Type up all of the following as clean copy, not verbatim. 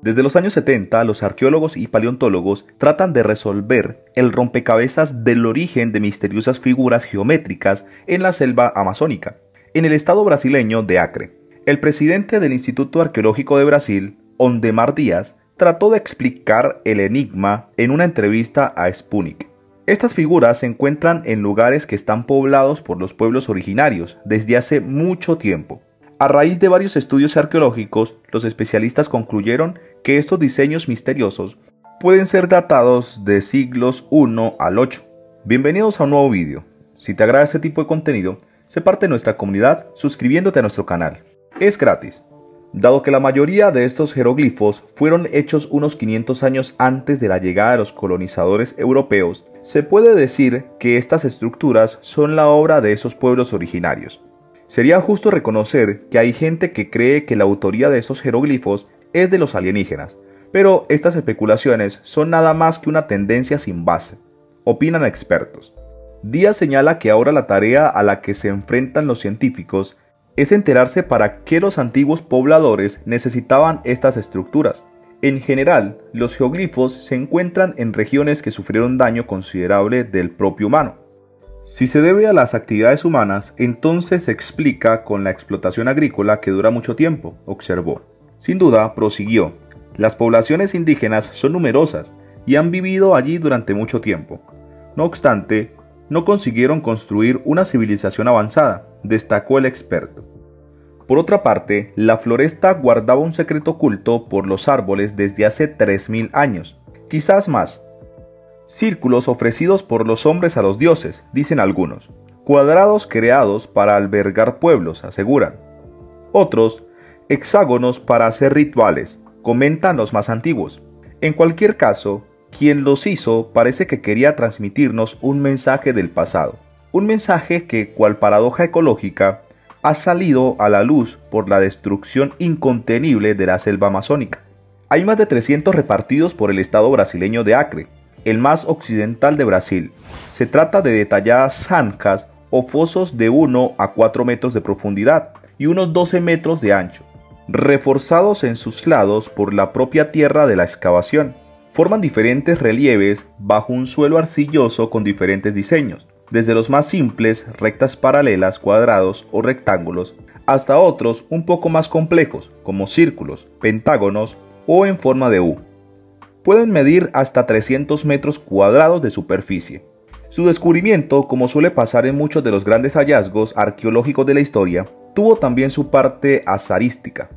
Desde los años 70, los arqueólogos y paleontólogos tratan de resolver el rompecabezas del origen de misteriosas figuras geométricas en la selva amazónica, en el estado brasileño de Acre. El presidente del Instituto Arqueológico de Brasil, Ondemar Dias, trató de explicar el enigma en una entrevista a Sputnik. Estas figuras se encuentran en lugares que están poblados por los pueblos originarios desde hace mucho tiempo. A raíz de varios estudios arqueológicos, los especialistas concluyeron que estos diseños misteriosos pueden ser datados de siglos I al 8. Bienvenidos a un nuevo vídeo. Si te agrada este tipo de contenido, sé parte de nuestra comunidad suscribiéndote a nuestro canal. Es gratis. Dado que la mayoría de estos jeroglifos fueron hechos unos 500 años antes de la llegada de los colonizadores europeos, se puede decir que estas estructuras son la obra de esos pueblos originarios. Sería justo reconocer que hay gente que cree que la autoría de esos jeroglifos es de los alienígenas, pero estas especulaciones son nada más que una tendencia sin base, opinan expertos. Díaz señala que ahora la tarea a la que se enfrentan los científicos es enterarse para qué los antiguos pobladores necesitaban estas estructuras. En general, los geoglifos se encuentran en regiones que sufrieron daño considerable del propio humano. Si se debe a las actividades humanas, entonces se explica con la explotación agrícola que dura mucho tiempo, observó. Sin duda, prosiguió, las poblaciones indígenas son numerosas y han vivido allí durante mucho tiempo. No obstante, no consiguieron construir una civilización avanzada, destacó el experto. Por otra parte, la floresta guardaba un secreto oculto por los árboles desde hace 3000 años, quizás más. Círculos ofrecidos por los hombres a los dioses, dicen algunos. Cuadrados creados para albergar pueblos, aseguran. Otros, hexágonos para hacer rituales, comentan los más antiguos. En cualquier caso, quien los hizo parece que quería transmitirnos un mensaje del pasado. Un mensaje que, cual paradoja ecológica, ha salido a la luz por la destrucción incontenible de la selva amazónica. Hay más de 300 repartidos por el estado brasileño de Acre, el más occidental de Brasil. Se trata de detalladas zanjas o fosos de 1 a 4 metros de profundidad y unos 12 metros de ancho, reforzados en sus lados por la propia tierra de la excavación. Forman diferentes relieves bajo un suelo arcilloso con diferentes diseños, desde los más simples, rectas paralelas, cuadrados o rectángulos, hasta otros un poco más complejos, como círculos, pentágonos o en forma de U. Pueden medir hasta 300 metros cuadrados de superficie. Su descubrimiento, como suele pasar en muchos de los grandes hallazgos arqueológicos de la historia, tuvo también su parte azarística.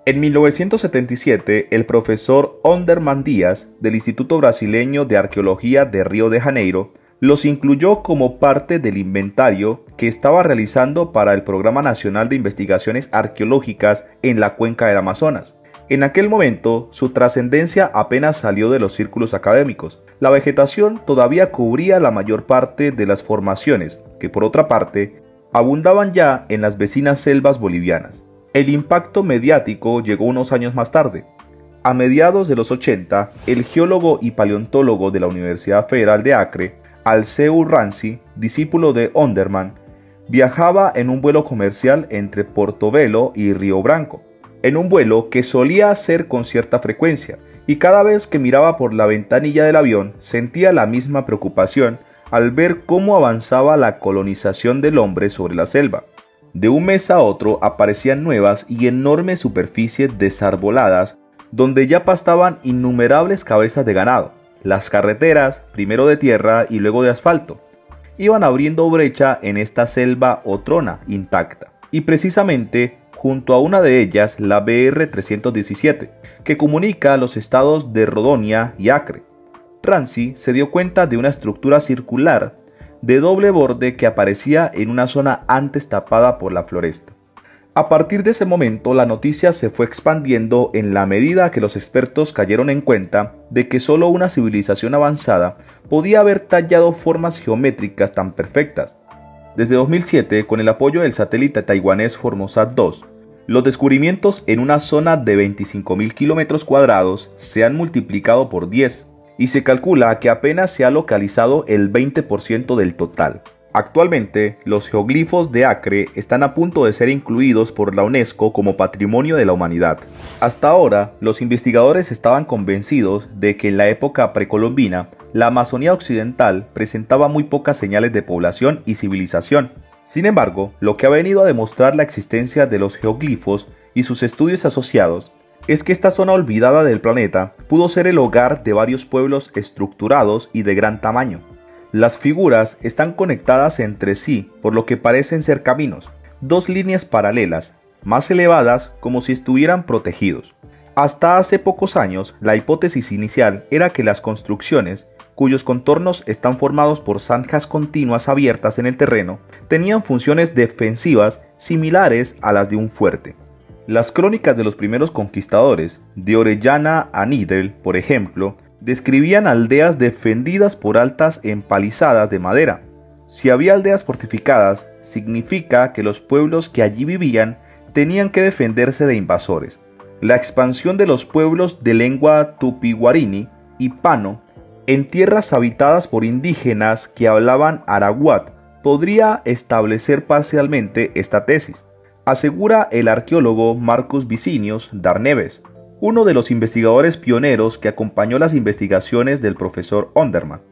En 1977, el profesor Ondemar Dias, del Instituto Brasileño de Arqueología de Río de Janeiro, los incluyó como parte del inventario que estaba realizando para el Programa Nacional de Investigaciones Arqueológicas en la Cuenca del Amazonas. En aquel momento, su trascendencia apenas salió de los círculos académicos. La vegetación todavía cubría la mayor parte de las formaciones, que por otra parte, abundaban ya en las vecinas selvas bolivianas. El impacto mediático llegó unos años más tarde. A mediados de los 80, el geólogo y paleontólogo de la Universidad Federal de Acre, Alceu Ranci, discípulo de Ondemar, viajaba en un vuelo comercial entre Portobelo y Río Branco. En un vuelo que solía hacer con cierta frecuencia, y cada vez que miraba por la ventanilla del avión sentía la misma preocupación al ver cómo avanzaba la colonización del hombre sobre la selva. De un mes a otro aparecían nuevas y enormes superficies desarboladas donde ya pastaban innumerables cabezas de ganado. Las carreteras, primero de tierra y luego de asfalto, iban abriendo brecha en esta selva otrona intacta. Y precisamente junto a una de ellas, la BR-317, que comunica los estados de Rondônia y Acre. Ranci se dio cuenta de una estructura circular de doble borde que aparecía en una zona antes tapada por la floresta. A partir de ese momento, la noticia se fue expandiendo en la medida que los expertos cayeron en cuenta de que solo una civilización avanzada podía haber tallado formas geométricas tan perfectas. Desde 2007, con el apoyo del satélite taiwanés Formosat 2, los descubrimientos en una zona de 25.000 kilómetros cuadrados se han multiplicado por 10 y se calcula que apenas se ha localizado el 20% del total. Actualmente, los geoglifos de Acre están a punto de ser incluidos por la UNESCO como Patrimonio de la Humanidad. Hasta ahora, los investigadores estaban convencidos de que en la época precolombina, la Amazonía occidental presentaba muy pocas señales de población y civilización. Sin embargo, lo que ha venido a demostrar la existencia de los geoglifos y sus estudios asociados es que esta zona olvidada del planeta pudo ser el hogar de varios pueblos estructurados y de gran tamaño. Las figuras están conectadas entre sí por lo que parecen ser caminos, dos líneas paralelas, más elevadas como si estuvieran protegidos. Hasta hace pocos años, la hipótesis inicial era que las construcciones, cuyos contornos están formados por zanjas continuas abiertas en el terreno, tenían funciones defensivas similares a las de un fuerte. Las crónicas de los primeros conquistadores, de Orellana a Nidel, por ejemplo, describían aldeas defendidas por altas empalizadas de madera. Si había aldeas fortificadas, significa que los pueblos que allí vivían tenían que defenderse de invasores. La expansión de los pueblos de lengua tupi-guarini y pano en tierras habitadas por indígenas que hablaban arahuat podría establecer parcialmente esta tesis, asegura el arqueólogo Marcus Vicinius Darneves, uno de los investigadores pioneros que acompañó las investigaciones del profesor Onderman.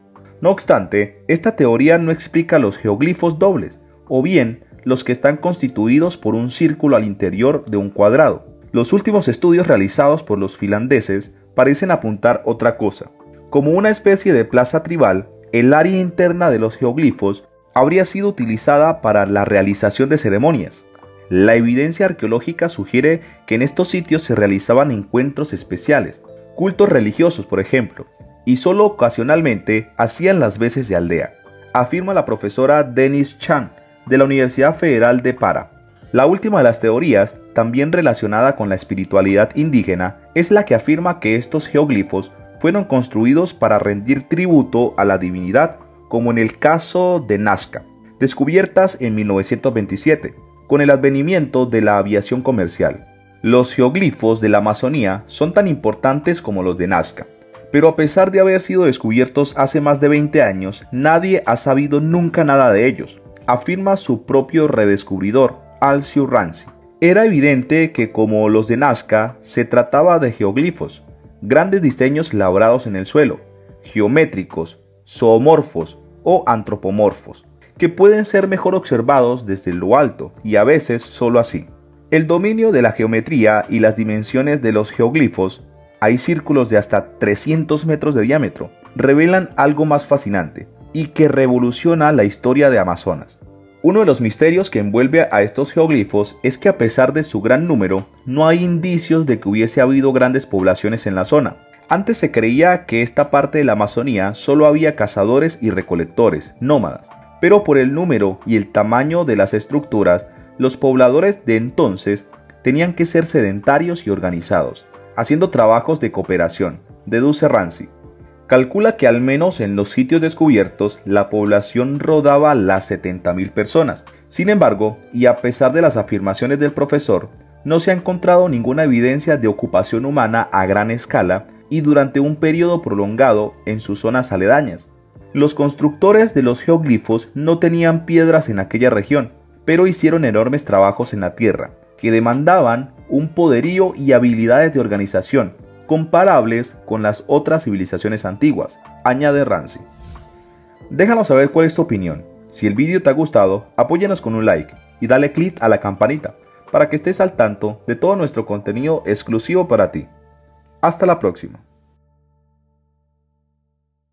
No obstante, esta teoría no explica los geoglifos dobles, o bien los que están constituidos por un círculo al interior de un cuadrado. Los últimos estudios realizados por los finlandeses parecen apuntar otra cosa. Como una especie de plaza tribal, el área interna de los geoglifos habría sido utilizada para la realización de ceremonias. La evidencia arqueológica sugiere que en estos sitios se realizaban encuentros especiales, cultos religiosos por ejemplo, y solo ocasionalmente hacían las veces de aldea, afirma la profesora Denise Chan de la Universidad Federal de Para. La última de las teorías, también relacionada con la espiritualidad indígena, es la que afirma que estos geoglifos fueron construidos para rendir tributo a la divinidad, como en el caso de Nazca, descubiertas en 1927. Con el advenimiento de la aviación comercial. Los geoglifos de la Amazonía son tan importantes como los de Nazca, pero a pesar de haber sido descubiertos hace más de 20 años, nadie ha sabido nunca nada de ellos, afirma su propio redescubridor, Alceu Ranci. Era evidente que como los de Nazca, se trataba de geoglifos, grandes diseños labrados en el suelo, geométricos, zoomorfos o antropomorfos, que pueden ser mejor observados desde lo alto y a veces solo así. El dominio de la geometría y las dimensiones de los geoglifos, hay círculos de hasta 300 metros de diámetro, revelan algo más fascinante y que revoluciona la historia de Amazonas. Uno de los misterios que envuelve a estos geoglifos es que a pesar de su gran número, no hay indicios de que hubiese habido grandes poblaciones en la zona. Antes se creía que esta parte de la Amazonía solo había cazadores y recolectores, nómadas. Pero por el número y el tamaño de las estructuras, los pobladores de entonces tenían que ser sedentarios y organizados, haciendo trabajos de cooperación, deduce Ranci. Calcula que al menos en los sitios descubiertos la población rodaba las 70.000 personas. Sin embargo, y a pesar de las afirmaciones del profesor, no se ha encontrado ninguna evidencia de ocupación humana a gran escala y durante un periodo prolongado en sus zonas aledañas. Los constructores de los geoglifos no tenían piedras en aquella región, pero hicieron enormes trabajos en la tierra, que demandaban un poderío y habilidades de organización comparables con las otras civilizaciones antiguas, añade Ranci. Déjanos saber cuál es tu opinión. Si el vídeo te ha gustado, apóyanos con un like y dale click a la campanita para que estés al tanto de todo nuestro contenido exclusivo para ti. Hasta la próxima.